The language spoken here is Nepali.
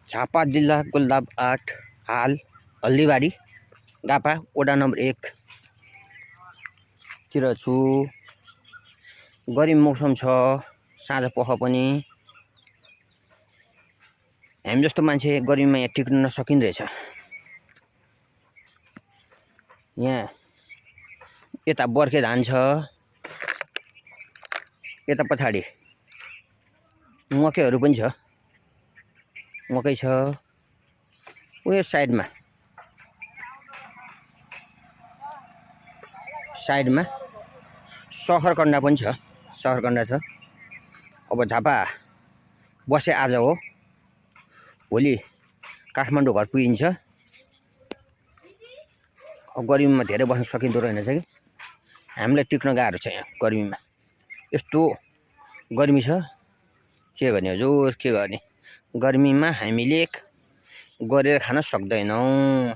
झापा जिल्ला गुलदाब 8 हाल हल्दीबारी गापा वडा नम्बर 1 तिर छु। गर्मी मौसम छ, साँझ पख पनि। हामी जस्तो मान्छे गर्मीमा यहाँ टिक्न नसकिने रहेछ। यहाँ यता बर्खे धान छ, यता पछाडि मकैहरू पनि छ, मकै छ। उयो साइडमा सहरकन्डा पनि छ, सहरकन्डा छ। अब झापा बसे आज हो, भोलि काठमाडौँ घर पुगिन्छ। अब गर्मीमा धेरै बस्न सकिँदो रहेनछ कि, हामीलाई टिक्न गाह्रो छ यहाँ गर्मीमा। यस्तो गर्मी छ, के गर्ने हजुर, के गर्ने। गर्मीमा हामीले गरेर खान सक्दैनौँ।